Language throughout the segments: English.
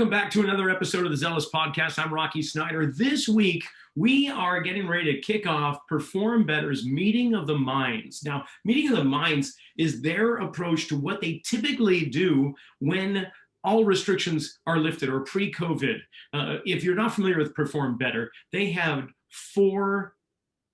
Welcome back to another episode of the Zealous Podcast. I'm Rocky Snyder. This week, we are getting ready to kick off Perform Better's Meeting of the Minds. Now, Meeting of the Minds is their approach to what they typically do when all restrictions are lifted or pre-COVID. If you're not familiar with Perform Better, they have 4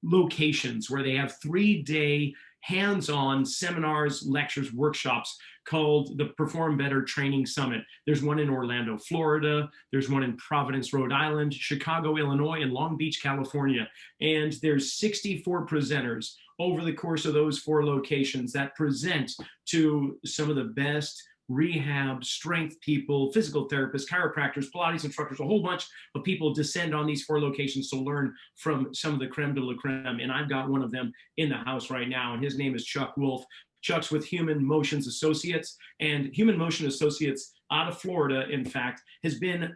locations where they have 3-day hands-on seminars, lectures, workshops called the Perform Better Training Summit. There's one in Orlando, Florida. There's one in Providence, Rhode Island, Chicago, Illinois, and Long Beach, California. And there's 64 presenters over the course of those 4 locations that present to some of the best rehab, strength people, physical therapists, chiropractors, Pilates instructors. A whole bunch of people descend on these 4 locations to learn from some of the creme de la creme. And I've got one of them in the house right now, and his name is Chuck Wolf. Chuck's with Human Motions Associates, and Human Motion Associates out of Florida, in fact, has been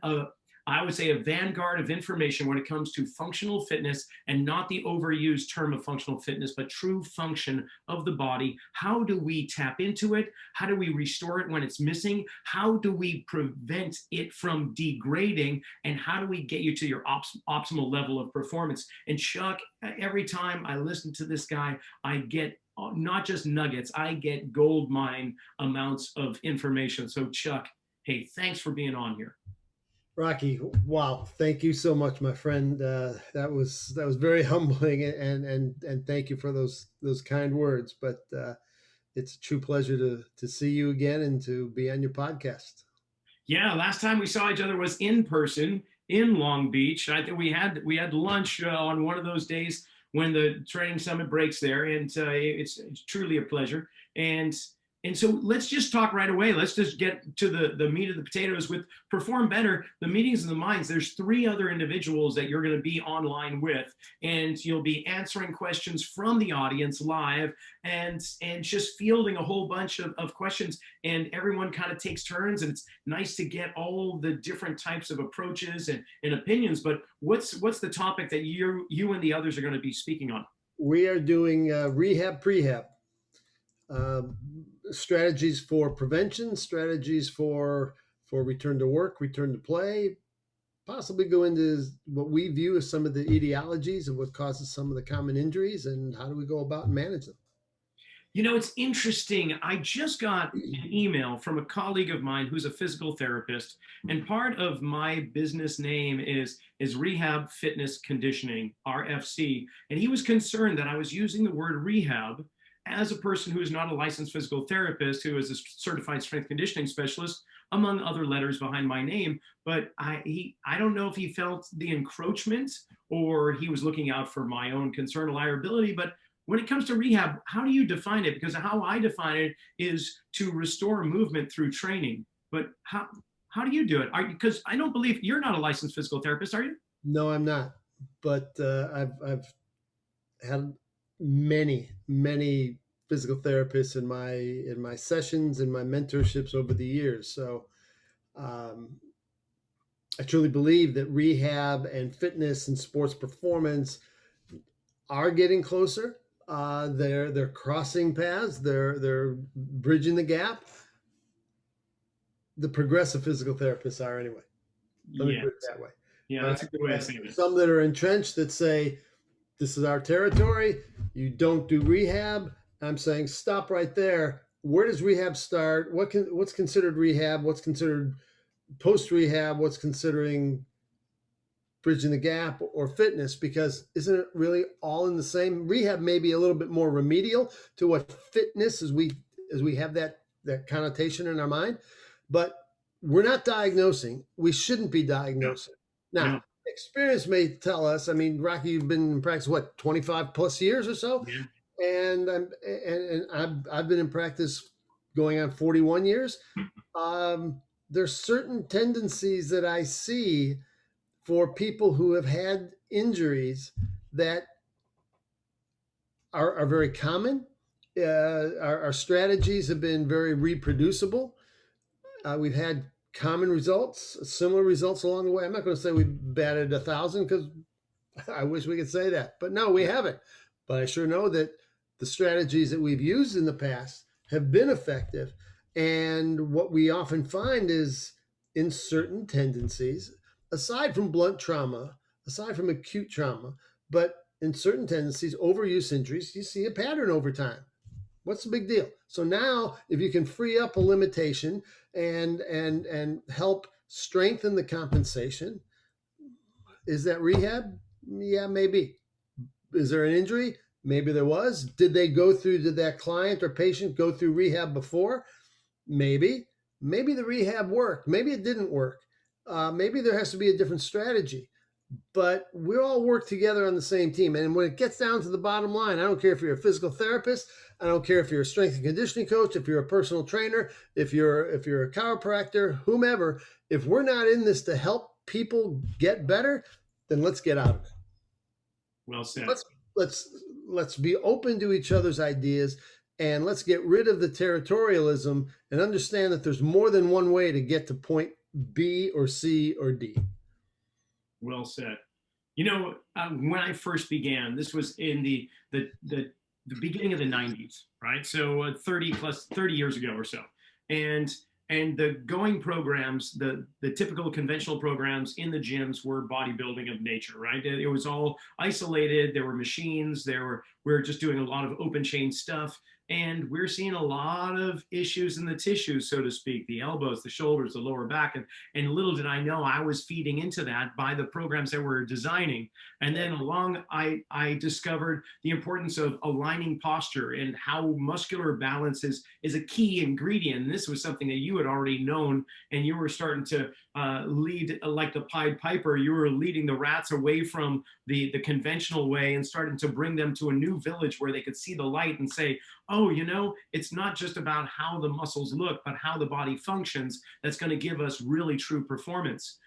I would say a vanguard of information when it comes to functional fitness, and not the overused term of functional fitness, but true function of the body. How do we tap into it? How do we restore it when it's missing? How do we prevent it from degrading? And how do we get you to your optimal level of performance? And Chuck, every time I listen to this guy, I get not just nuggets, I get gold mine amounts of information. So Chuck, hey, thanks for being on here. Rocky, wow! Thank you so much, my friend. That was very humbling, and thank you for those kind words. But it's a true pleasure to see you again and to be on your podcast. Yeah, last time we saw each other was in person in Long Beach. I think we had lunch on one of those days when the training summit breaks there, and it's truly a pleasure. And so let's just talk right away. Let's just get to the meat of the potatoes with Perform Better, the Meetings of the Minds. There's 3 other individuals that you're going to be online with, and you'll be answering questions from the audience live and just fielding a whole bunch of questions. And everyone kind of takes turns, and it's nice to get all the different types of approaches and opinions. But what's the topic that you and the others are going to be speaking on? We are doing rehab, prehab. Strategies for prevention, strategies for return to work, return to play, possibly go into what we view as some of the etiologies of what causes some of the common injuries, and how do we go about and manage them. You know, it's interesting. I just got an email from a colleague of mine who's a physical therapist, and part of my business name is Rehab Fitness Conditioning, RFC, and he was concerned that I was using the word rehab as a person who is not a licensed physical therapist, who is a certified strength conditioning specialist, among other letters behind my name. But I don't know if he felt the encroachment or he was looking out for my own concern or liability. But when it comes to rehab, how do you define it? Because how I define it is to restore movement through training. But how do you do it? Because I don't believe you're not a licensed physical therapist, are you? No, I'm not. But I've had many physical therapists in my sessions and my mentorships over the years. So I truly believe that rehab and fitness and sports performance are getting closer. They're crossing paths. They're bridging the gap. The progressive physical therapists are, anyway. Let me put it that way. Yeah, that's a good way of saying it. Some that are entrenched that say, this is our territory. You don't do rehab. I'm saying stop right there. Where does rehab start? What's considered rehab? What's considered post-rehab? What's considering bridging the gap or fitness? Because isn't it really all in the same? Rehab may be a little bit more remedial to what fitness, as we have that connotation in our mind, but we're not diagnosing. We shouldn't be diagnosing. Now, experience may tell us. I mean, Rocky, you've been in practice, what, 25 plus years or so? Yeah. And I've been in practice going on 41 years. There's certain tendencies that I see for people who have had injuries that are very common. Our strategies have been very reproducible. We've had common results, similar results along the way. I'm not going to say we batted 1,000 because I wish we could say that, but no, we haven't. But I sure know that the strategies that we've used in the past have been effective. And what we often find is in certain tendencies, aside from blunt trauma, aside from acute trauma, but in certain tendencies, overuse injuries, you see a pattern over time. What's the big deal? So now, if you can free up a limitation and help strengthen the compensation, is that rehab? Yeah, maybe. Is there an injury? Maybe there was. Did that client or patient go through rehab before? Maybe. Maybe the rehab worked. Maybe it didn't work. Maybe there has to be a different strategy. But we all work together on the same team. And when it gets down to the bottom line, I don't care if you're a physical therapist, I don't care if you're a strength and conditioning coach, if you're a personal trainer, if you're a chiropractor, whomever, if we're not in this to help people get better, then let's get out of it. Well said. Let's be open to each other's ideas, and let's get rid of the territorialism and understand that there's more than one way to get to point B or C or D. Well said. When I first began, this was in the beginning of the 90s, right? So 30 years ago or so. And the going programs, the typical conventional programs in the gyms were bodybuilding of nature, right? It was all isolated. There were machines. We were just doing a lot of open chain stuff. And we're seeing a lot of issues in the tissues, so to speak, the elbows, the shoulders, the lower back. And little did I know I was feeding into that by the programs that we're designing. And then I discovered the importance of aligning posture and how muscular balance is a key ingredient. And this was something that you had already known, and you were starting to lead like the Pied Piper. You were leading the rats away from the conventional way and starting to bring them to a new village where they could see the light and say, oh, it's not just about how the muscles look, but how the body functions that's going to give us really true performance.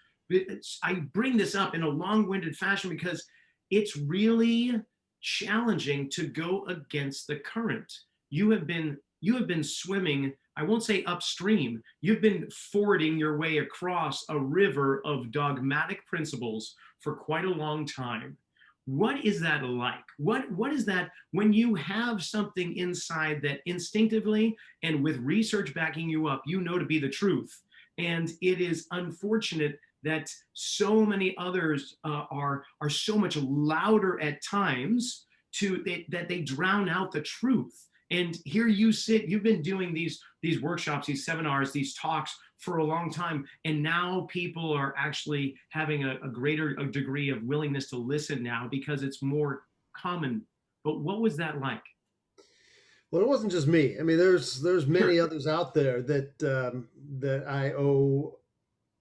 I bring this up in a long-winded fashion because it's really challenging to go against the current. You have been swimming, I won't say upstream, you've been fording your way across a river of dogmatic principles for quite a long time. What is that like? What is that when you have something inside that instinctively and with research backing you up, to be the truth? And it is unfortunate that so many others are so much louder at times that they drown out the truth. And here you sit, you've been doing these workshops, these seminars, these talks for a long time. And now people are actually having a greater degree of willingness to listen now because it's more common. But what was that like? Well, it wasn't just me. I mean, there's many Sure. others out there that I owe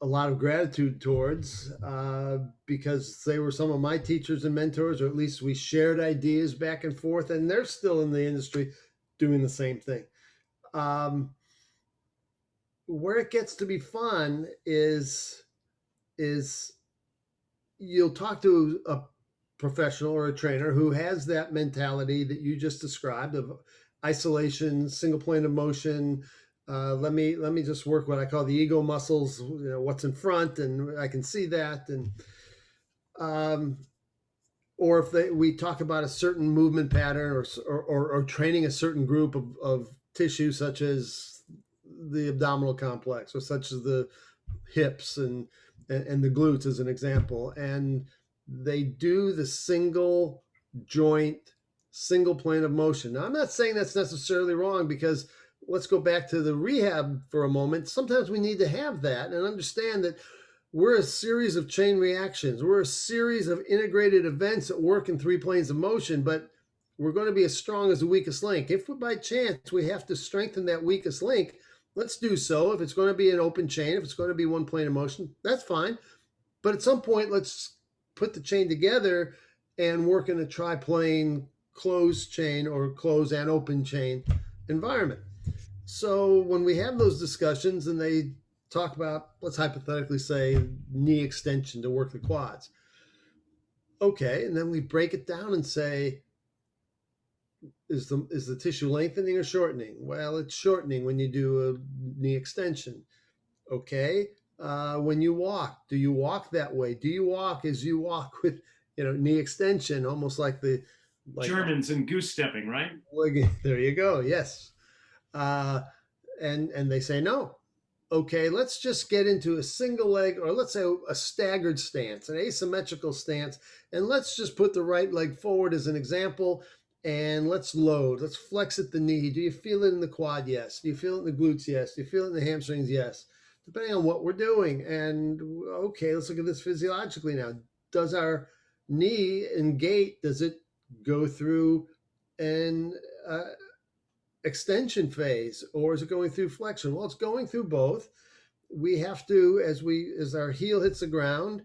a lot of gratitude towards because they were some of my teachers and mentors, or at least we shared ideas back and forth, and they're still in the industry doing the same thing. Where it gets to be fun is you'll talk to a professional or a trainer who has that mentality that you just described of isolation, single plane of motion. Let me just work what I call the ego muscles. What's in front, and I can see that. And or if we talk about a certain movement pattern or training a certain group of tissue, such as the abdominal complex or such as the hips and the glutes as an example, and they do the single joint, single plane of motion. Now, I'm not saying that's necessarily wrong because let's go back to the rehab for a moment. Sometimes we need to have that and understand that we're a series of chain reactions. We're a series of integrated events that work in three planes of motion, but we're going to be as strong as the weakest link. If by chance we have to strengthen that weakest link, let's do so. If it's going to be an open chain, if it's going to be one plane of motion, that's fine. But at some point, let's put the chain together and work in a triplane closed chain or closed and open chain environment. So when we have those discussions and they talk about, let's hypothetically say, knee extension to work the quads. Okay, and then we break it down and say, is the tissue lengthening or shortening? Well, it's shortening when you do a knee extension. Okay, when you walk, do you walk that way? Do you walk as you walk with knee extension, almost like Germans and goose stepping, right? There you go. Yes, and they say no. okay, let's just get into a single leg, or let's say a staggered stance, an asymmetrical stance, and let's just put the right leg forward as an example. And let's load. Let's flex at the knee. Do you feel it in the quad? Yes. Do you feel it in the glutes? Yes. Do you feel it in the hamstrings? Yes. Depending on what we're doing. And okay, let's look at this physiologically now. Does our knee and gait, does it go through an extension phase, or is it going through flexion? Well, it's going through both. We have to, as our heel hits the ground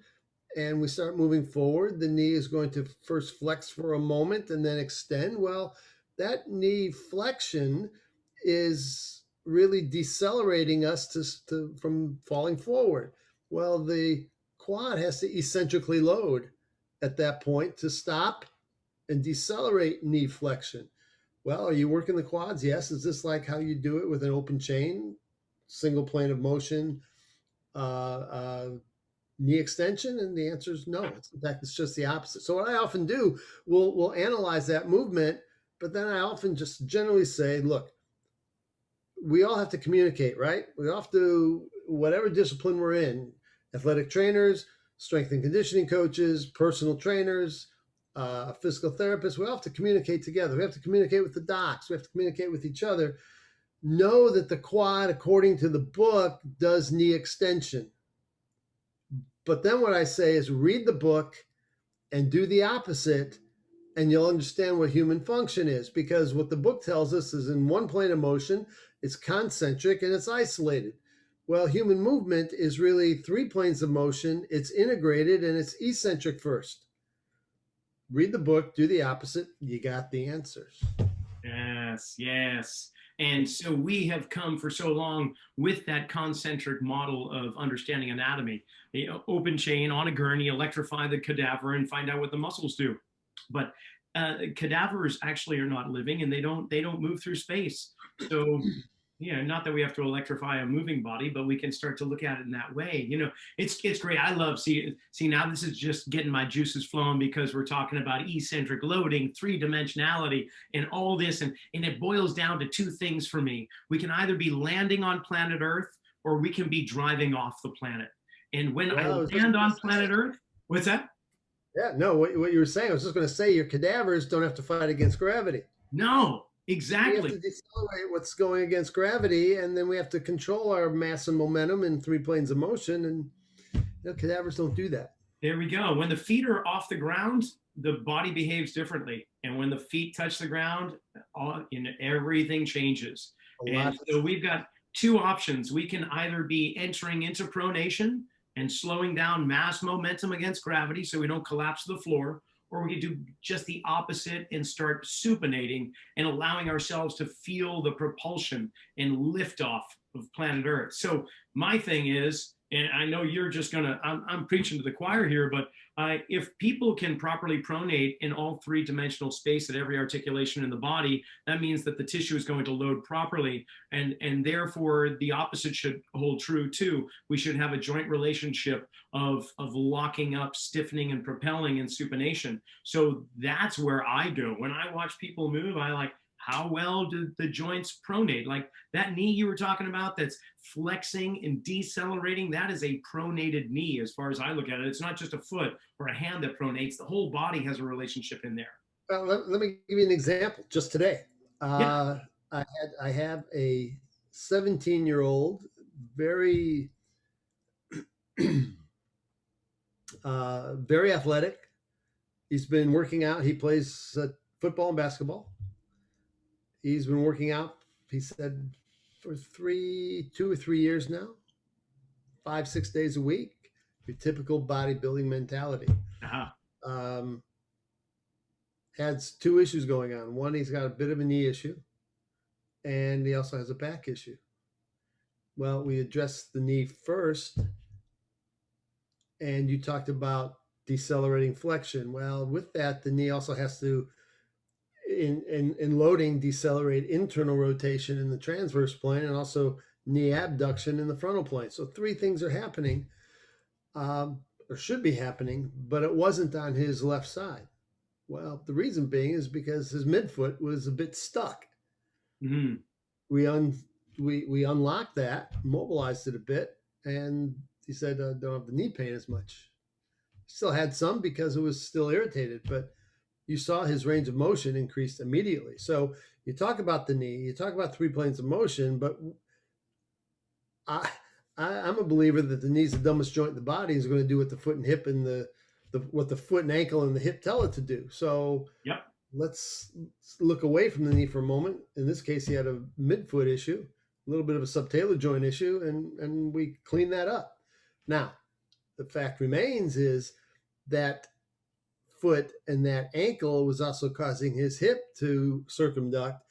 and we start moving forward, the knee is going to first flex for a moment and then extend. Well, that knee flexion is really decelerating us from falling forward. Well, the quad has to eccentrically load at that point to stop and decelerate knee flexion. Well, are you working the quads? Yes. Is this like how you do it with an open chain, single plane of motion, uh, uh, knee extension? And the answer is no. In fact, it's just the opposite. So what I often do, we'll analyze that movement, but then I often just generally say, look, we all have to communicate, right? We all have to, whatever discipline we're in, athletic trainers, strength and conditioning coaches, personal trainers, physical therapists, we all have to communicate together. We have to communicate with the docs. We have to communicate with each other. Know that the quad, according to the book, does knee extension. But then what I say is read the book and do the opposite, and you'll understand what human function is. Because what the book tells us is in one plane of motion, it's concentric and it's isolated. Well, human movement is really three planes of motion. It's integrated and it's eccentric first. Read the book, do the opposite. You got the answers. Yes, yes. And so we have come for so long with that concentric model of understanding anatomy. The open chain on a gurney, electrify the cadaver, and find out what the muscles do. But cadavers actually are not living, and they don't move through space. So not that we have to electrify a moving body, but we can start to look at it in that way. It's great. I love see now this is just getting my juices flowing because we're talking about eccentric loading, three dimensionality, and all this, and it boils down to two things for me. We can either be landing on planet Earth or we can be driving off the planet. And when I Well, land on planet Earth, what's that? yeah, no, what you were saying, I was just going to say your cadavers don't have to fight against gravity. No, We have to exactly. decelerate what's going against gravity, and then we have to control our mass and momentum in three planes of motion. And cadavers don't do that. There we go. When the feet are off the ground, the body behaves differently. And when the feet touch the ground, everything changes. A And lot. so we've got two options. We can either be entering into pronation and slowing down mass momentum against gravity so we don't collapse to the floor, or we can do just the opposite and start supinating and allowing ourselves to feel the propulsion and liftoff of planet Earth. So my thing is, and I know you're just gonna, I'm preaching to the choir here, but if people can properly pronate in all three-dimensional space at every articulation in the body, that means that the tissue is going to load properly, and therefore the opposite should hold true too. We should have a joint relationship of locking up, stiffening, and propelling in supination. So that's where I go. When I watch people move, I like, how well do the joints pronate? Like that knee you were talking about that's flexing and decelerating, that is a pronated knee as far as I look at it. It's not just a foot or a hand that pronates, the whole body has a relationship in there. Well, let me give you an example. Just today, Yeah. I have a 17-year-old, very very athletic. He's been working out. He plays football and basketball. He's been working out, he said, for 2 or 3 years now, 5, 6 days a week. Your typical bodybuilding mentality. Uh-huh. Um, has two issues going on. One, he's got a bit of a knee issue, and he also has a back issue. Well, we addressed the knee first, and you talked about decelerating flexion. Well, with that, the knee also has to, in loading, decelerate internal rotation in the transverse plane and also knee abduction in the frontal plane. So three things are happening, or should be happening, but it wasn't on his left side. Well, the reason being is because his midfoot was a bit stuck. Mm-hmm. We we unlocked that, mobilized it a bit, and he said, don't have the knee pain as much. Still had some because it was still irritated, but you saw his range of motion increased immediately. So you talk about the knee, you talk about three planes of motion, but I, I'm a believer that the knee's the dumbest joint in the body, is going to do what the foot and hip and what the foot and ankle and the hip tell it to do. So Yep. let's look away from the knee for a moment. In this case, he had a midfoot issue, a little bit of a subtalar joint issue, and we cleaned that up. Now, the fact remains is that foot and that ankle was also causing his hip to circumduct,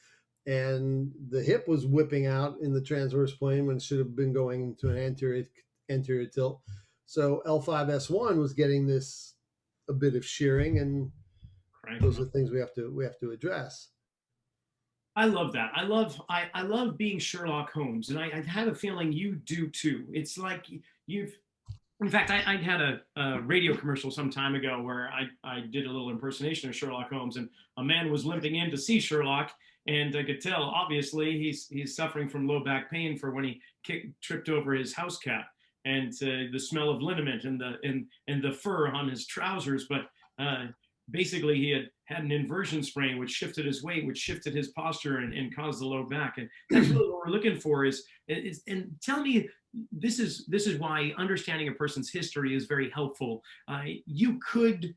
and the hip was whipping out in the transverse plane when it should have been going into an anterior tilt. So L5S1 was getting this a bit of shearing, and those are things we have to address. I love that. I love being Sherlock Holmes, and I have a feeling you do too. It's like you've in fact, I had a radio commercial some time ago where I did a little impersonation of Sherlock Holmes, and a man was limping in to see Sherlock, and I could tell obviously he's suffering from low back pain for when he tripped over his house cat, and the smell of liniment and the fur on his trousers. But basically, he had an inversion sprain, which shifted his weight, which shifted his posture, and caused the low back. And that's really what we're looking for. And tell me, this is why understanding a person's history is very helpful. You could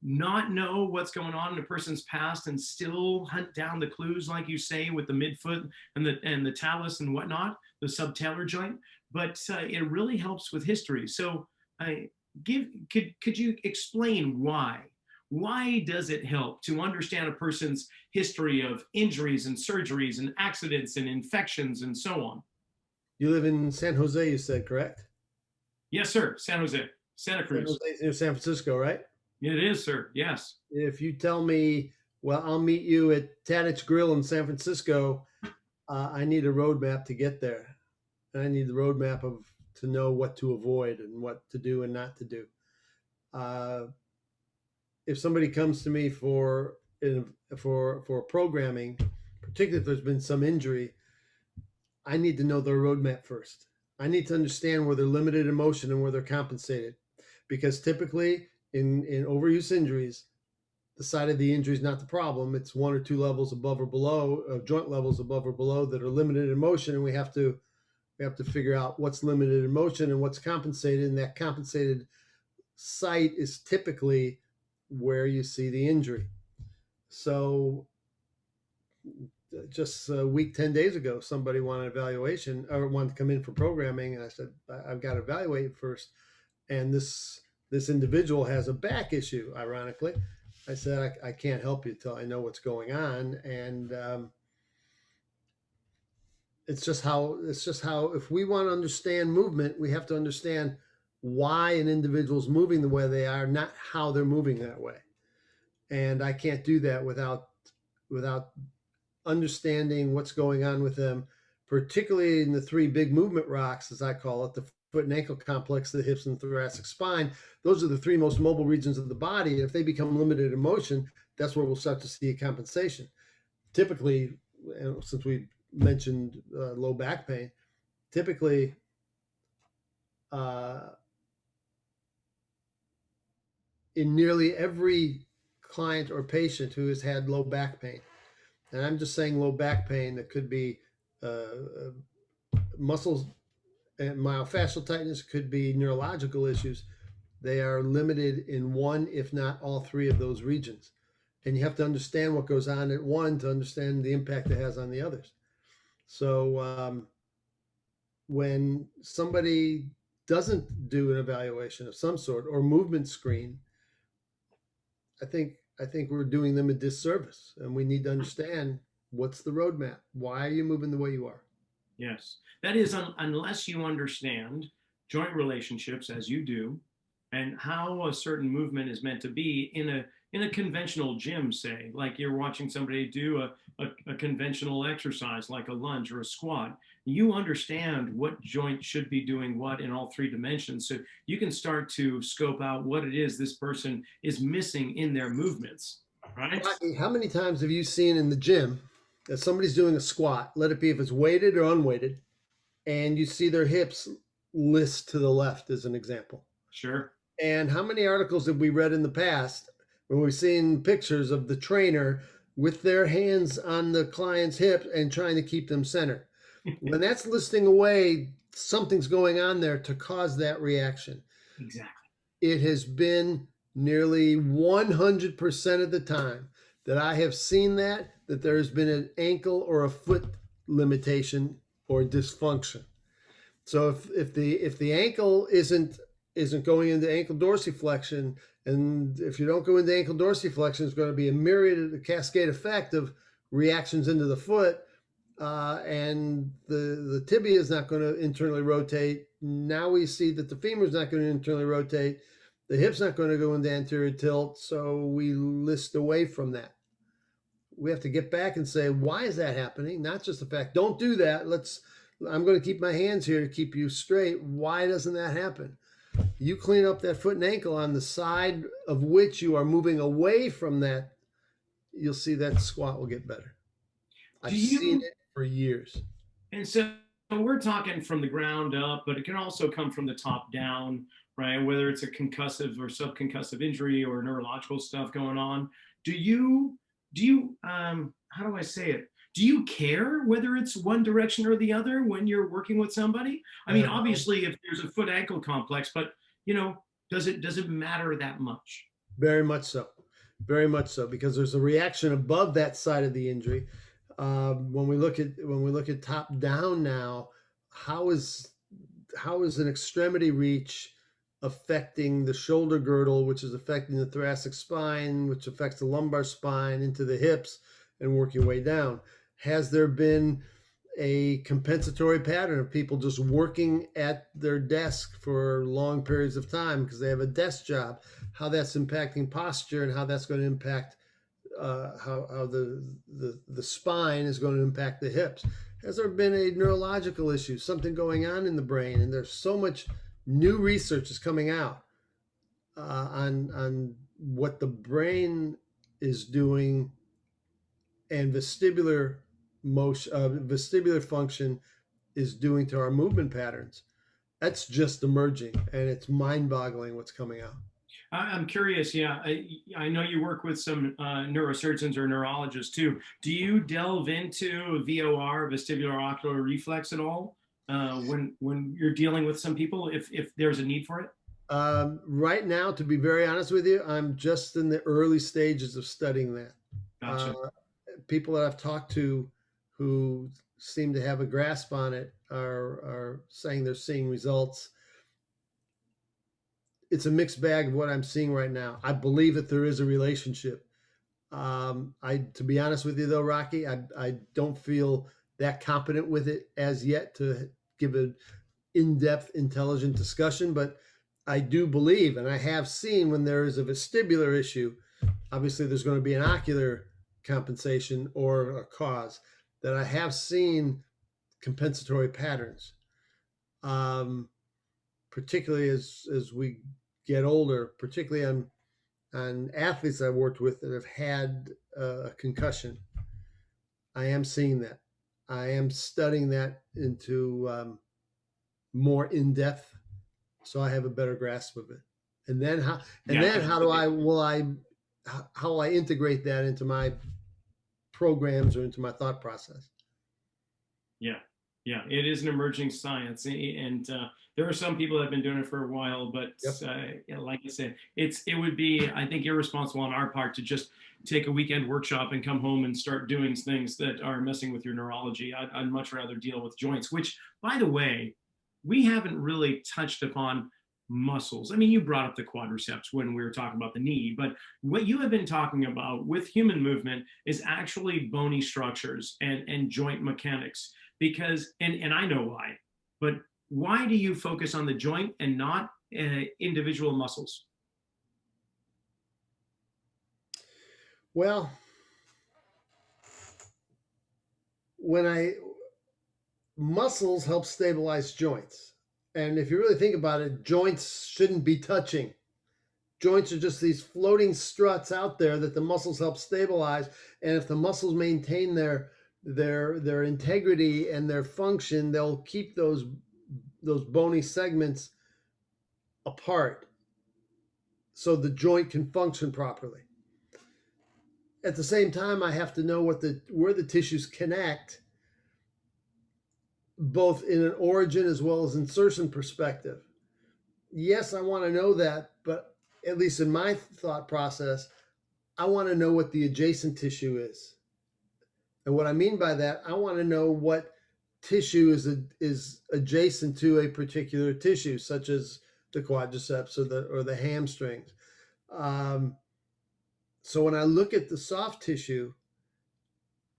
not know what's going on in a person's past and still hunt down the clues, like you say, with the midfoot and the talus and whatnot, the subtalar joint. But it really helps with history. So, could you explain why? Why does it help to understand a person's history of injuries and surgeries and accidents and infections and so on? You live in San Jose, you said, correct? Yes, sir. San Jose, Santa San Cruz. Jose near San Francisco, right? It is, sir. Yes. If you tell me, well, I'll meet you at Tadich Grill in San Francisco, I need a roadmap to get there. I need the roadmap to know what to avoid and what to do and not to do. If somebody comes to me for programming, particularly if there's been some injury, I need to know their roadmap first. I need to understand where they're limited in motion and where they're compensated, because typically in overuse injuries, the side of the injury is not the problem. It's one or two levels above or below, joint levels above or below, that are limited in motion, and we have to figure out what's limited in motion and what's compensated. And that compensated site is typically where you see the injury. So just a week, 10 days ago, somebody wanted an evaluation or wanted to come in for programming. And I said, I've got to evaluate first. And this individual has a back issue, ironically. I said, I can't help you till I know what's going on. And it's just how, if we want to understand movement, we have to understand why an individual's moving the way they are, not how they're moving that way. And I can't do that without understanding what's going on with them, particularly in the three big movement rocks, as I call it, the foot and ankle complex, the hips and thoracic spine. Those are the three most mobile regions of the body. And if they become limited in motion, that's where we'll start to see a compensation. Typically, since we mentioned low back pain, typically in nearly every client or patient who has had low back pain, and I'm just saying low back pain, that could be muscles and myofascial tightness, could be neurological issues. They are limited in one, if not all three of those regions. And you have to understand what goes on at one to understand the impact it has on the others. So when somebody doesn't do an evaluation of some sort or movement screen, I think we're doing them a disservice, and we need to understand what's the roadmap. Why are you moving the way you are? Yes. That is, unless you understand joint relationships as you do, and how a certain movement is meant to be in a conventional gym, say, like you're watching somebody do a conventional exercise like a lunge or a squat, you understand what joint should be doing what in all three dimensions. So you can start to scope out what it is this person is missing in their movements, right? Rocky, how many times have you seen in the gym If somebody's doing a squat, let it be if it's weighted or unweighted, and you see their hips list to the left as an example. Sure. And how many articles have we read in the past when we've seen pictures of the trainer with their hands on the client's hip and trying to keep them centered? When that's listing away, something's going on there to cause that reaction. Exactly. It has been nearly 100% of the time that I have seen that there has been an ankle or a foot limitation or dysfunction. So if the ankle isn't going into ankle dorsiflexion, and if you don't go into ankle dorsiflexion, it's going to be a myriad, a cascade effect of reactions into the foot, and the tibia is not going to internally rotate. Now we see that the femur is not going to internally rotate, the hip's not going to go into anterior tilt, so we list away from that. We have to get back and say, why is that happening? Not just the fact, don't do that. I'm going to keep my hands here to keep you straight. Why doesn't that happen? You clean up that foot and ankle on the side of which you are moving away from that, you'll see that squat will get better. I've seen it for years. And so we're talking from the ground up, but it can also come from the top down, right? Whether it's a concussive or subconcussive injury or neurological stuff going on. How do I say it? Do you care whether it's one direction or the other when you're working with somebody? I mean, obviously, if there's a foot ankle complex, but does it matter that much? Very much so. Very much so, because there's a reaction above that side of the injury. When we look at top down now, how is an extremity reach affecting the shoulder girdle, which is affecting the thoracic spine, which affects the lumbar spine into the hips, and work your way down? Has there been a compensatory pattern of people just working at their desk for long periods of time because they have a desk job? How that's impacting posture and how that's going to impact how the spine is going to impact the hips? Has there been a neurological issue, something going on in the brain? And there's so much new research is coming out on what the brain is doing and vestibular motion, vestibular function is doing to our movement patterns. That's just emerging, and it's mind-boggling what's coming out. I'm curious. Yeah, I know you work with some neurosurgeons or neurologists too. Do you delve into VOR, vestibular ocular reflex, at all when you're dealing with some people, if there's a need for it? Right now, to be very honest with you, I'm just in the early stages of studying that. Gotcha. People that I've talked to who seem to have a grasp on it are saying they're seeing results. It's a mixed bag of what I'm seeing right now. I believe that there is a relationship. To be honest with you though, Rocky, I don't feel that competent with it as yet to give an in-depth, intelligent discussion, but I do believe, and I have seen when there is a vestibular issue, obviously there's going to be an ocular compensation or a cause, that I have seen compensatory patterns, particularly as we get older, particularly on athletes I've worked with that have had a concussion. I am seeing that. I am studying that into more in depth, so I have a better grasp of it. And then how will I integrate that into my programs or into my thought process? Yeah, yeah, it is an emerging science, and there are some people that have been doing it for a while, but like I said, it would be, I think, irresponsible on our part to just take a weekend workshop and come home and start doing things that are messing with your neurology. I'd much rather deal with joints, which, by the way, we haven't really touched upon muscles. I mean, you brought up the quadriceps when we were talking about the knee, but what you have been talking about with human movement is actually bony structures and joint mechanics. Because, and I know why, but why do you focus on the joint and not individual muscles? Well, muscles help stabilize joints. And if you really think about it, joints shouldn't be touching. Joints are just these floating struts out there that the muscles help stabilize. And if the muscles maintain their integrity and their function. They'll keep those bony segments apart so the joint can function properly. At the same time, I have to know where the tissues connect, both in an origin as well as insertion perspective. Yes, I want to know that, but at least in my thought process, I want to know what the adjacent tissue is. And what I mean by that, I want to know what tissue is adjacent to a particular tissue, such as the quadriceps or the hamstrings. Um, so when I look at the soft tissue,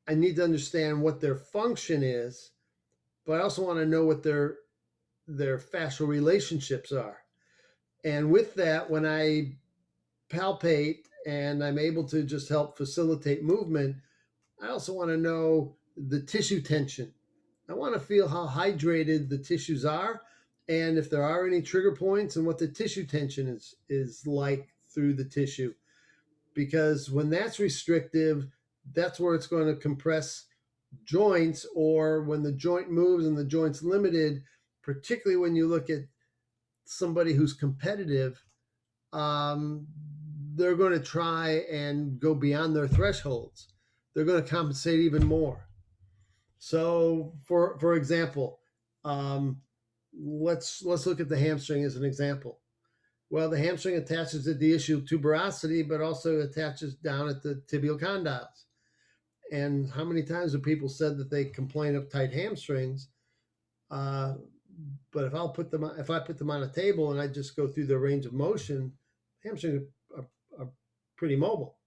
I need to understand what their function is, but I also want to know what their fascial relationships are. And with that, when I palpate and I'm able to just help facilitate movement, I also want to know the tissue tension. I want to feel how hydrated the tissues are and if there are any trigger points and what the tissue tension is like through the tissue. Because when that's restrictive, that's where it's going to compress joints, or when the joint moves and the joint's limited, particularly when you look at somebody who's competitive, um, they're going to try and go beyond their thresholds. They're going to compensate even more. So, for example, let's look at the hamstring as an example. Well, the hamstring attaches at the ischial tuberosity, but also attaches down at the tibial condyles. And how many times have people said that they complain of tight hamstrings? Uh, but if I put them on a table and I just go through their range of motion, hamstrings are pretty mobile.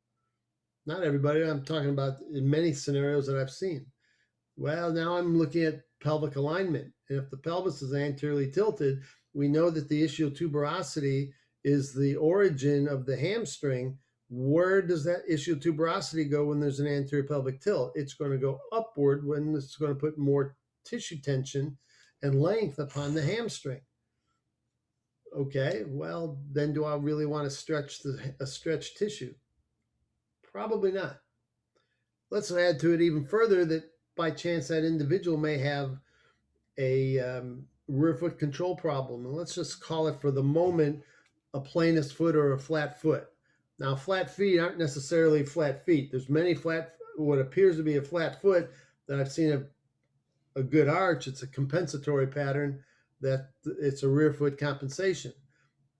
Not everybody. I'm talking about in many scenarios that I've seen. Well, now I'm looking at pelvic alignment. And if the pelvis is anteriorly tilted, we know that the ischial tuberosity is the origin of the hamstring. Where does that ischial tuberosity go when there's an anterior pelvic tilt? It's going to go upward when it's going to put more tissue tension and length upon the hamstring. Okay, well, then do I really want to stretch a stretched tissue? Probably not. Let's add to it even further that by chance that individual may have a rear foot control problem. And let's just call it for the moment a planus foot or a flat foot. Now, flat feet aren't necessarily flat feet. There's many what appears to be a flat foot that I've seen a good arch. It's a compensatory pattern that it's a rear foot compensation.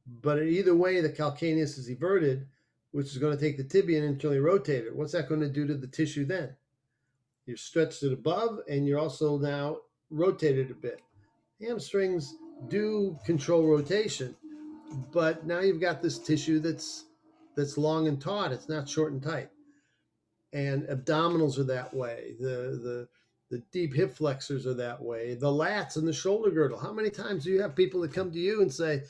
But either way, the calcaneus is everted, which is going to take the tibia and internally rotate it. What's that going to do to the tissue then? You're stretched it above, and you're also now rotated a bit. Hamstrings do control rotation, but now you've got this tissue that's long and taut. It's not short and tight. And abdominals are that way. The deep hip flexors are that way. The lats and the shoulder girdle. How many times do you have people that come to you and say,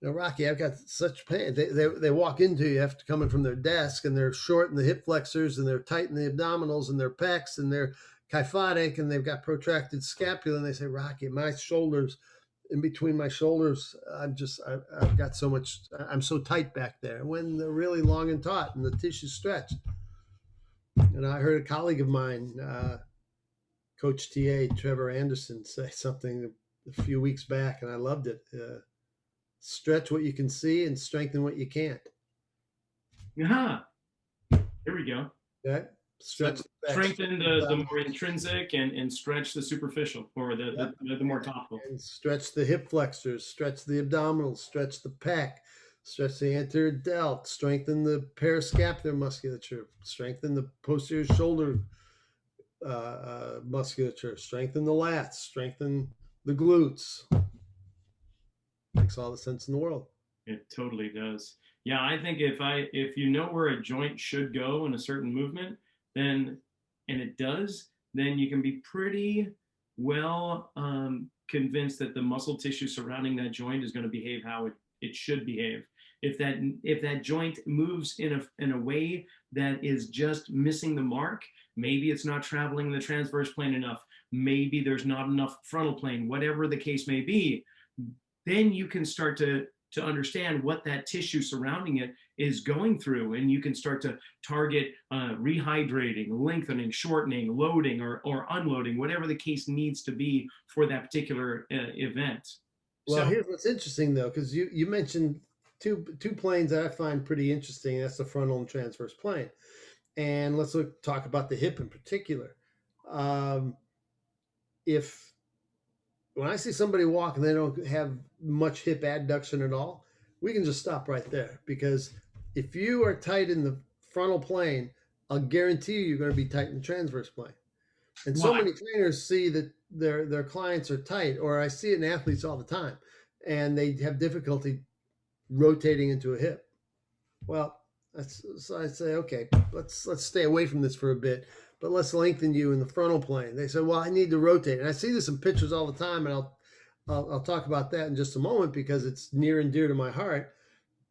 Rocky, I've got such pain. They walk into you after coming from their desk, and they're short in the hip flexors, and they're tight in the abdominals, and their pecs, and they're kyphotic, and they've got protracted scapula, and they say, Rocky, my shoulders, in between my shoulders, I've got so much, I'm so tight back there. When they're really long and taut, and the tissue's stretched. And I heard a colleague of mine, Coach TA, Trevor Anderson, say something a few weeks back, and I loved it. Stretch what you can see and strengthen what you can't. Uh-huh. Here we go. Okay. Strengthen the more intrinsic and stretch the superficial, or the more topical. And stretch the hip flexors, stretch the abdominals, stretch the pec, stretch the anterior delt, strengthen the parascapular musculature, strengthen the posterior shoulder musculature, strengthen the lats, strengthen the glutes. Makes all the sense in the world. It totally does. Yeah, I think if you know where a joint should go in a certain movement, then, and it does, then you can be pretty well convinced that the muscle tissue surrounding that joint is going to behave how it should behave. If that joint moves in a way that is just missing the mark, maybe it's not traveling the transverse plane enough, maybe there's not enough frontal plane, whatever the case may be, then you can start to to understand what that tissue surrounding it is going through. And you can start to target rehydrating, lengthening, shortening, loading, or unloading, whatever the case needs to be for that particular event. Well, So, here's what's interesting though, because you mentioned two planes that I find pretty interesting. That's the frontal and transverse plane. And let's talk about the hip in particular. Um, if when I see somebody walk and they don't have much hip adduction at all, we can just stop right there, because if you are tight in the frontal plane, I'll guarantee you're going to be tight in the transverse plane. And so why? many trainers see that their clients are tight, or I see it in athletes all the time, and they have difficulty rotating into a hip. Well, so I say, okay, let's stay away from this for a bit, but let's lengthen you in the frontal plane. They say, well, I need to rotate, and I see this in pictures all the time, and I'll talk about that in just a moment because it's near and dear to my heart.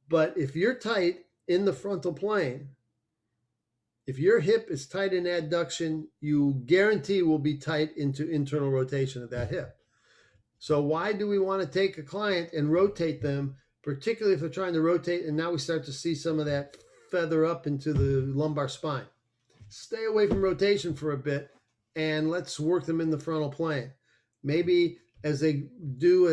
But if you're tight in the frontal plane, if your hip is tight in adduction, you guarantee will be tight into internal rotation of that hip. So why do we want to take a client and rotate them, particularly if they're trying to rotate and now we start to see some of that feather up into the lumbar spine? Stay away from rotation for a bit and let's work them in the frontal plane. Maybe as they do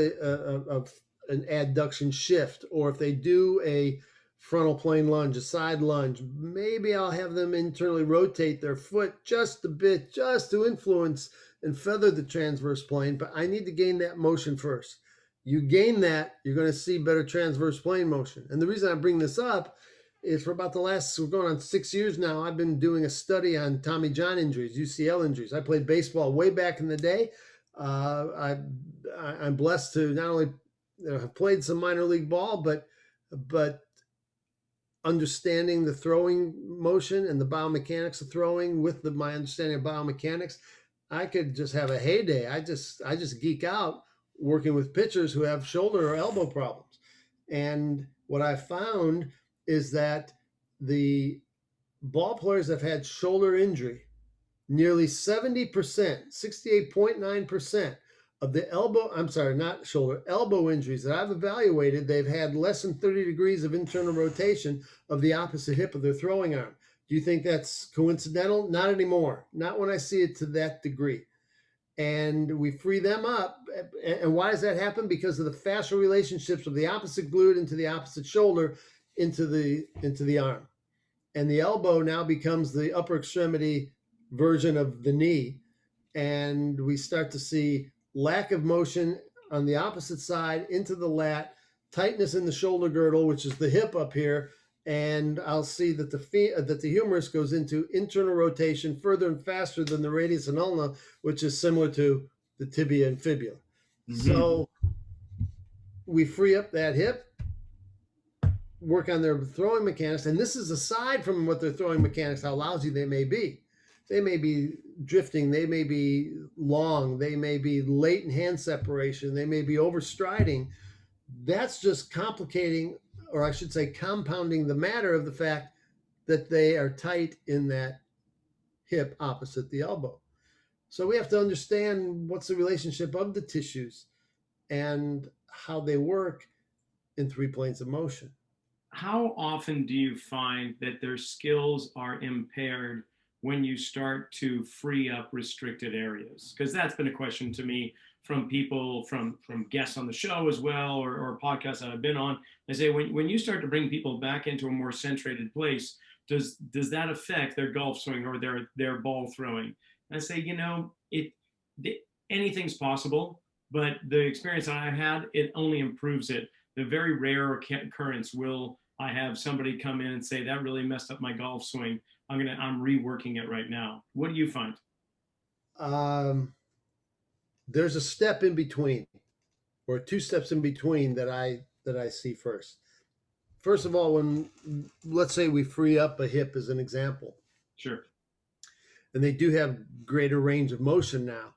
an adduction shift, or if they do a frontal plane lunge, a side lunge, maybe I'll have them internally rotate their foot just a bit, just to influence and feather the transverse plane, but I need to gain that motion first. You gain that, you're going to see better transverse plane motion. And the reason I bring this up is for about we're going on 6 years now, I've been doing a study on Tommy John injuries, UCL injuries. I played baseball way back in the day. I'm blessed to not only have played some minor league ball, but understanding the throwing motion and the biomechanics of throwing with my understanding of biomechanics, I could just have a heyday. I just geek out working with pitchers who have shoulder or elbow problems. And what I found is that the ball players have had shoulder injury, nearly 70%, 68.9% of the elbow injuries that I've evaluated, they've had less than 30 degrees of internal rotation of the opposite hip of their throwing arm. Do you think that's coincidental? Not anymore. Not when I see it to that degree. And we free them up. And why does that happen? Because of the fascial relationships of the opposite glute into the opposite shoulder into the arm. And the elbow now becomes the upper extremity version of the knee. And we start to see lack of motion on the opposite side into the lat, tightness in the shoulder girdle, which is the hip up here, and I'll see that the humerus goes into internal rotation further and faster than the radius and ulna, which is similar to the tibia and fibula. Mm-hmm. So we free up that hip, work on their throwing mechanics, and this is aside from what their throwing mechanics, how lousy they may be. They may be drifting, they may be long, they may be late in hand separation, they may be overstriding. That's just complicating, or I should say compounding the matter of the fact that they are tight in that hip opposite the elbow. So we have to understand what's the relationship of the tissues and how they work in 3 planes of motion. How often do you find that their skills are impaired when you start to free up restricted areas? Because that's been a question to me from people, from guests on the show as well, or podcasts that I've been on. They say when you start to bring people back into a more centrated place, does that affect their golf swing or their ball throwing? And I say, anything's possible, but the experience that I've had, it only improves it. The very rare occurrence will I have somebody come in and say that really messed up my golf swing. I'm reworking it right now. What do you find? There's a step in between, or 2 steps in between that I see first. First of all, when let's say we free up a hip as an example. Sure. And they do have greater range of motion now.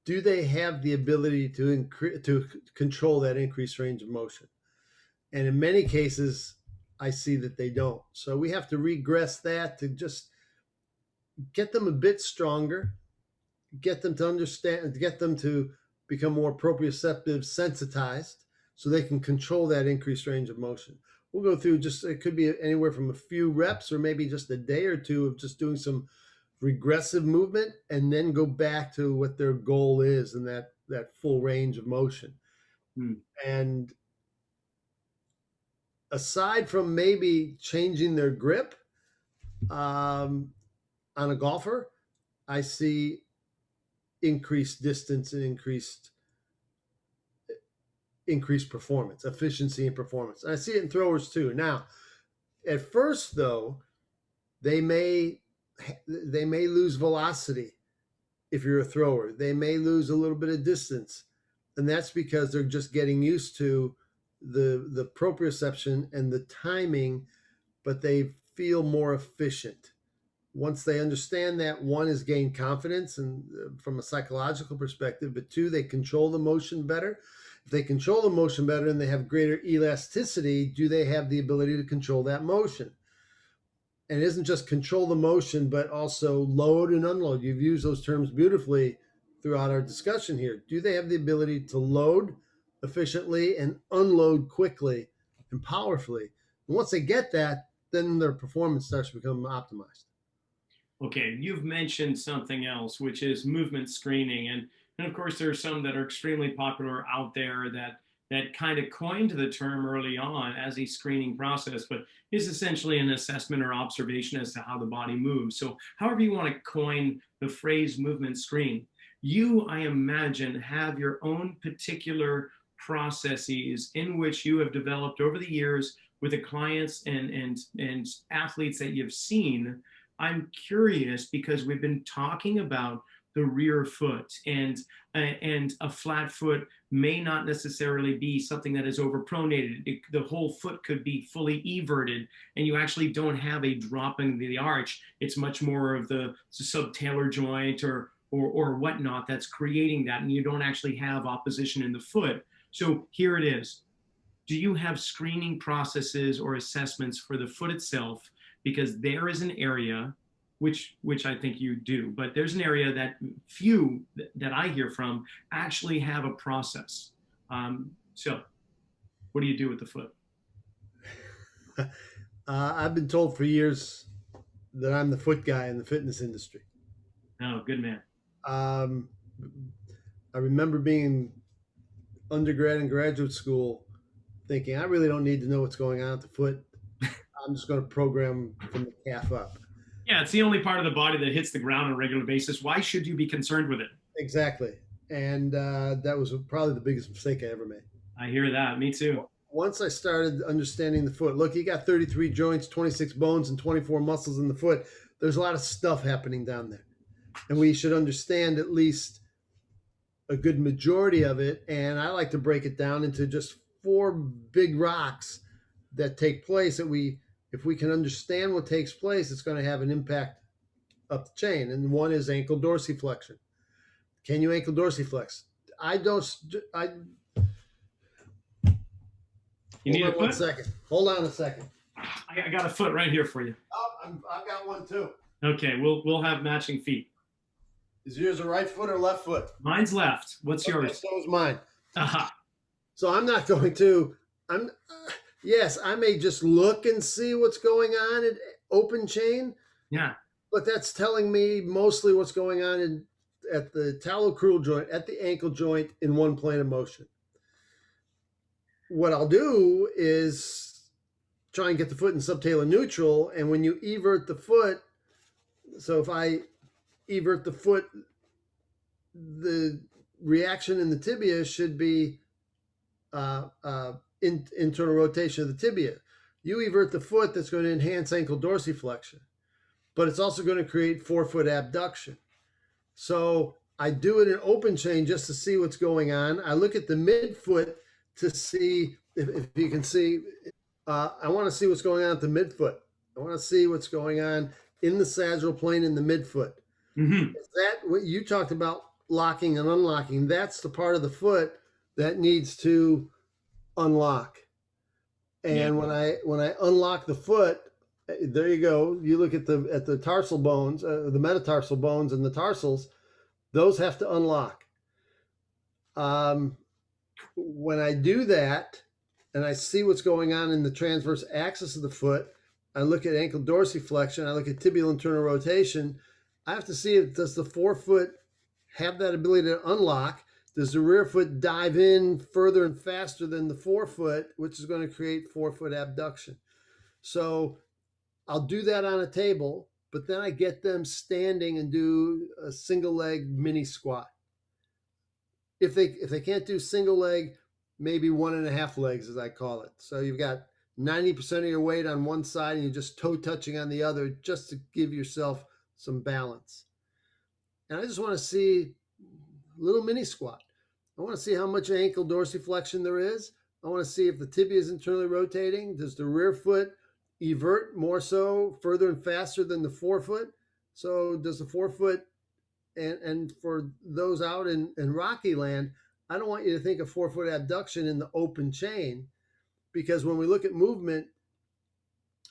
Do they have the ability to control that increased range of motion? And in many cases, I see that they don't. So we have to regress that to just get them a bit stronger, get them to understand, get them to become more proprioceptive, sensitized, so they can control that increased range of motion. We'll go through just, it could be anywhere from a few reps or maybe just a day or two of just doing some regressive movement and then go back to what their goal is and that full range of motion. And aside from maybe changing their grip on a golfer, I see increased distance and increased performance, efficiency and performance. And I see it in throwers too. Now, at first though, they may lose velocity if you're a thrower. They may lose a little bit of distance. And that's because they're just getting used to the proprioception and the timing, but they feel more efficient. Once they understand that, one is gain confidence and from a psychological perspective, but two, they control the motion better. If they control the motion better and they have greater elasticity, do they have the ability to control that motion? And it isn't just control the motion, but also load and unload. You've used those terms beautifully throughout our discussion here. Do they have the ability to load efficiently and unload quickly and powerfully? And once they get that, then their performance starts to become optimized. Okay, you've mentioned something else, which is movement screening. And of course, there are some that are extremely popular out there that kind of coined the term early on as a screening process, but is essentially an assessment or observation as to how the body moves. So however you want to coin the phrase movement screen, you, I imagine, have your own particular processes in which you have developed over the years with the clients and athletes that you've seen. I'm curious because we've been talking about the rear foot, and a flat foot may not necessarily be something that is overpronated. The whole foot could be fully everted, and you actually don't have a drop in the arch. It's much more of the subtalar joint or whatnot that's creating that, and you don't actually have opposition in the foot. So here it is. Do you have screening processes or assessments for the foot itself? Because there is an area, which I think you do, but there's an area that few that I hear from actually have a process. So what do you do with the foot? I've been told for years that I'm the foot guy in the fitness industry. Oh, good man. I remember being in undergrad and graduate school thinking, I really don't need to know what's going on at the foot. I'm just going to program from the calf up. Yeah, it's the only part of the body that hits the ground on a regular basis. Why should you be concerned with it? Exactly. And that was probably the biggest mistake I ever made. I hear that. Me too. Once I started understanding the foot, look, you got 33 joints, 26 bones, and 24 muscles in the foot. There's a lot of stuff happening down there. And we should understand at least a good majority of it. And I like to break it down into just 4 big rocks that take place that if we can understand what takes place, it's going to have an impact up the chain. And one is ankle dorsiflexion. Can you ankle dorsiflex? You need a foot? 1 second. Hold on a second. I got a foot right here for you. Oh, I've got one too. Okay, we'll have matching feet. Is yours a right foot or left foot? Mine's left. What's yours? So is mine. Aha. So I'm not going to. Yes, I may just look and see what's going on at open chain. Yeah. But that's telling me mostly what's going on at the talocrural joint, at the ankle joint in one plane of motion. What I'll do is try and get the foot in subtalar neutral. And when you evert the foot, so if I evert the foot, the reaction in the tibia should be internal rotation of the tibia. You evert the foot, that's going to enhance ankle dorsiflexion, but it's also going to create forefoot abduction. So I do it in open chain just to see what's going on. I look at the midfoot to see if you can see. I want to see what's going on at the midfoot. I want to see what's going on in the sagittal plane in the midfoot. Mm-hmm. Is that what you talked about, locking and unlocking? That's the part of the foot that needs to unlock. And when I unlock the foot, there you go. You look at the tarsal bones, the metatarsal bones and the tarsals, those have to unlock. When I do that and I see what's going on in the transverse axis of the foot, I look at ankle dorsiflexion, I look at tibial internal rotation. I have to see if does the forefoot have that ability to unlock? Does the rear foot dive in further and faster than the forefoot, which is going to create forefoot abduction? So I'll do that on a table, but then I get them standing and do a single leg mini squat. If they can't do single leg, maybe 1.5 legs, as I call it. So you've got 90% of your weight on one side and you're just toe touching on the other, just to give yourself some balance. And I just want to see a little mini squat. I want to see how much ankle dorsiflexion there is. I want to see if the tibia is internally rotating. Does the rear foot evert more so further and faster than the forefoot? So does the forefoot, and for those out in Rocky Land, I don't want you to think of forefoot abduction in the open chain, because when we look at movement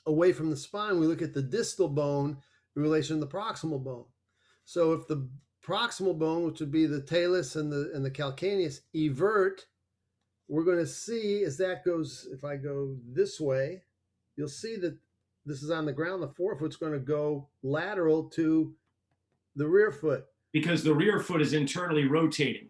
away from the spine, we look at the distal bone in relation to the proximal bone. So if the proximal bone, which would be the talus and the calcaneus, evert, we're going to see as that goes, if I go this way, you'll see that this is on the ground. The forefoot's going to go lateral to the rear foot. Because the rear foot is internally rotating.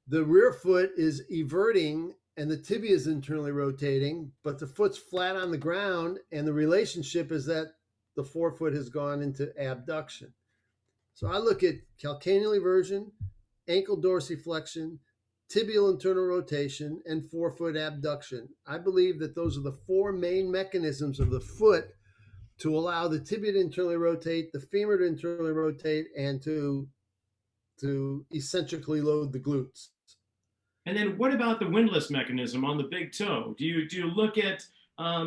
The rear foot is everting and the tibia is internally rotating, but the foot's flat on the ground, and the relationship is that the forefoot has gone into abduction. So I look at calcaneal eversion, ankle dorsiflexion, tibial internal rotation, and forefoot abduction. I believe that those are the four main mechanisms of the foot to allow the tibia to internally rotate, the femur to internally rotate, and to eccentrically load the glutes. And then what about the windlass mechanism on the big toe? Do you look at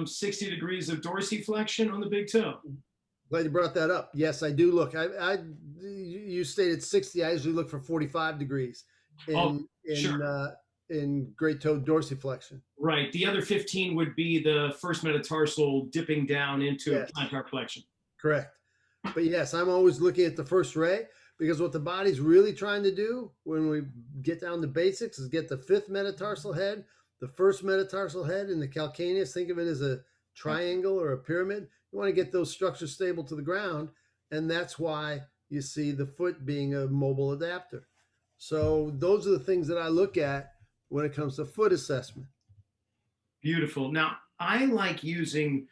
60 degrees of dorsiflexion on the big toe? Glad you brought that up. Yes, I do look. You stated 60. I usually look for 45 degrees in great toe dorsiflexion. Right. The other 15 would be the first metatarsal dipping down into Yes. plantar flexion. Correct. But yes, I'm always looking at the first ray, because what the body's really trying to do when we get down to basics is get the fifth metatarsal head, the first metatarsal head, and the calcaneus. Think of it as a triangle or a pyramid. You want to get those structures stable to the ground, and that's why you see the foot being a mobile adapter. So those are the things that I look at when it comes to foot assessment. Beautiful. Now, I like using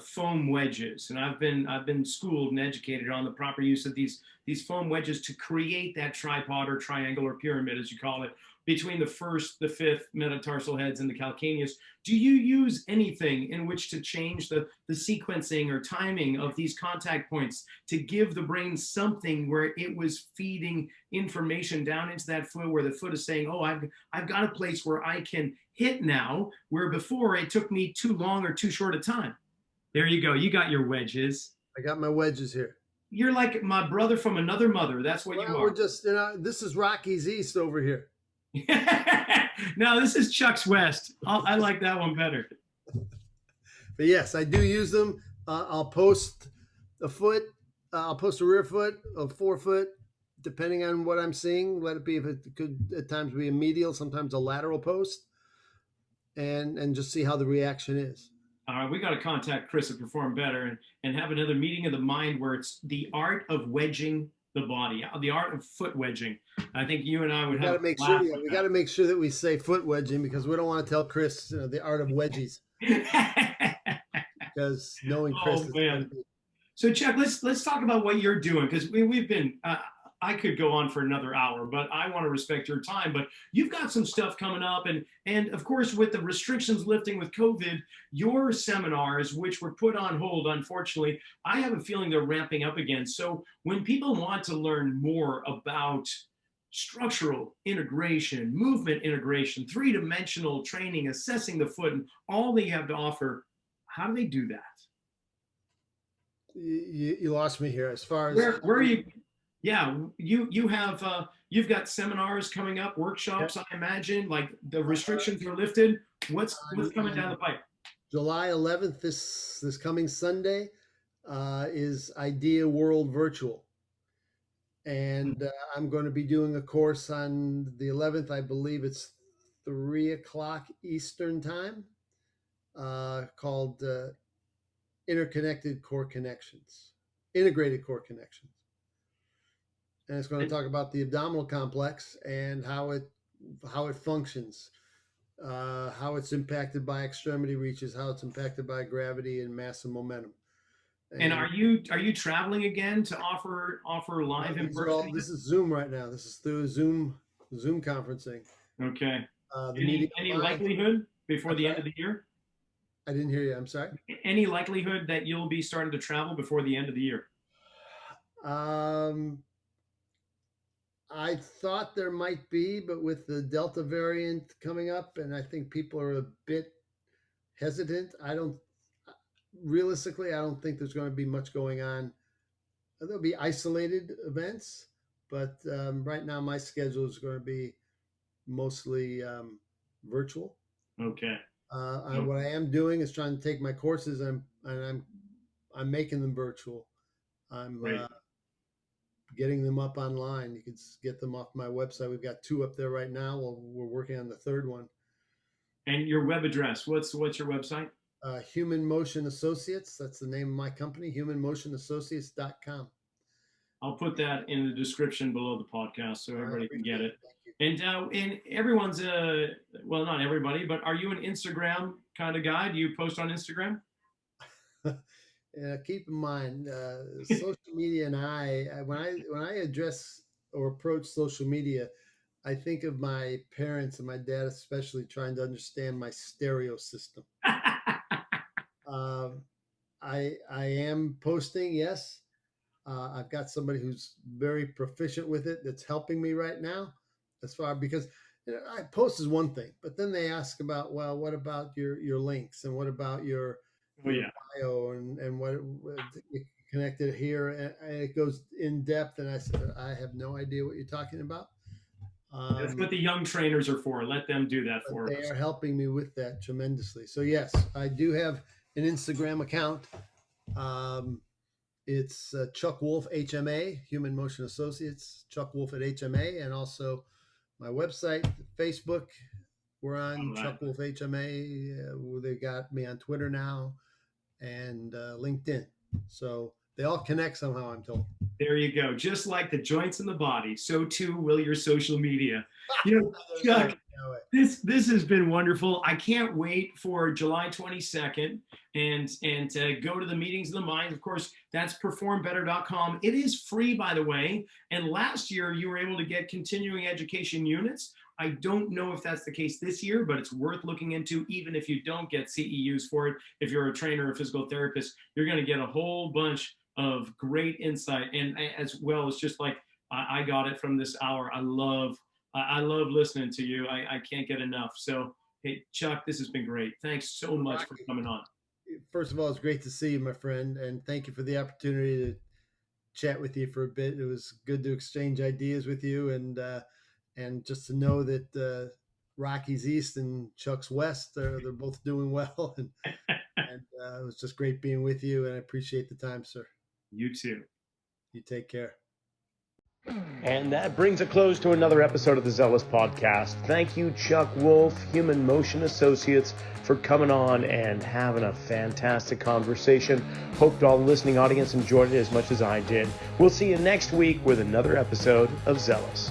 foam wedges, and I've been schooled and educated on the proper use of these foam wedges to create that tripod or triangle or pyramid, as you call it, between the first, the fifth metatarsal heads and the calcaneus. Do you use anything in which to change the sequencing or timing of these contact points to give the brain something where it was feeding information down into that foot, where the foot is saying, oh, I've got a place where I can hit now, where before it took me too long or too short a time? There you go. You got your wedges. I got my wedges here. You're like my brother from another mother. That's what you are. We're just, this is Rocky's East over here. No, this is Chuck's West. I like that one better. But yes, I do use them. I'll post a foot. I'll post a rear foot, a forefoot, depending on what I'm seeing. Let it be, if it could at times be a medial, sometimes a lateral post, and just see how the reaction is. All right, we got to contact Chris at Perform Better and have another meeting of the mind where it's the art of wedging the body, the art of foot wedging. I think you and I would have. We got to make sure that we say foot wedging, because we don't want to tell Chris the art of wedgies. Because knowing Chris, man. So Chuck, let's talk about what you're doing, because we've been. I could go on for another hour, but I want to respect your time. But you've got some stuff coming up, and of course, with the restrictions lifting with COVID, your seminars, which were put on hold, unfortunately, I have a feeling they're ramping up again. So when people want to learn more about structural integration, movement integration, three-dimensional training, assessing the foot, and all that you have to offer, how do they do that? You lost me here. As far as where are you? Yeah, you have you've got seminars coming up, workshops. I imagine, like the restrictions are lifted. What's coming down the pipe? July 11th, this coming Sunday, is Idea World Virtual, and I'm going to be doing a course on the 11th. I believe it's 3 o'clock Eastern time, called Integrated Core Connections. And it's going to talk about the abdominal complex and how it functions, how it's impacted by extremity reaches, how it's impacted by gravity and mass and momentum. And are you traveling again to offer live in person? This is Zoom right now. This is through Zoom conferencing. Okay. The any likelihood before the end of the year? I didn't hear you. I'm sorry. Any likelihood that you'll be starting to travel before the end of the year? I thought there might be, but with the Delta variant coming up, and I think people are a bit hesitant. Realistically, I don't think there's going to be much going on. There'll be isolated events, but right now my schedule is going to be mostly virtual. Okay. What I am doing is trying to take my courses and I'm making them virtual. I'm getting them up online. You can get them off my website. We've got 2 up there right now. We're working on the 3rd one. And your web address? What's your website? Human Motion Associates. That's the name of my company. HumanMotionAssociates.com. I'll put that in the description below the podcast so everybody can get it. And everyone's well, not everybody, but are you an Instagram kind of guy? Do you post on Instagram? Keep in mind, social media and when I address or approach social media, I think of my parents and my dad especially trying to understand my stereo system. I am posting, yes. I've got somebody who's very proficient with it that's helping me right now, because I post is one thing, but then they ask about, well, what about your links and what about your bio and what connected here, and it goes in depth, and I said I have no idea what you're talking about. That's what the young trainers are for. Let them do that for us. They are helping me with that tremendously. So yes, I do have an Instagram account. It's Chuck Wolf HMA, Human Motion Associates, Chuck Wolf at HMA, and also my website, Facebook. We're on Chuck Wolf HMA. They got me on Twitter now and LinkedIn. So they all connect somehow, I'm told. There you go. Just like the joints in the body, so too will your social media. Chuck, this has been wonderful. I can't wait for July 22nd and to go to the meetings of the mind. Of course, that's performbetter.com. It is free, by the way. And last year you were able to get continuing education units. I don't know if that's the case this year, but it's worth looking into. Even if you don't get CEUs for it, if you're a trainer or physical therapist, you're going to get a whole bunch of great insight, and as well as just like I got it from this hour. I love listening to you. I can't get enough. So hey, Chuck, this has been great. Thanks so much for coming on. First of all, it's great to see you, my friend, and thank you for the opportunity to chat with you for a bit. It was good to exchange ideas with you, and just to know that Rocky's East and Chuck's West, they're both doing well, and it was just great being with you, and I appreciate the time, sir. You too. You take care. And that brings a close to another episode of the Zealous Podcast. Thank you, Chuck Wolf, Human Motion Associates, for coming on and having a fantastic conversation. Hope all the listening audience enjoyed it as much as I did. We'll see you next week with another episode of Zealous.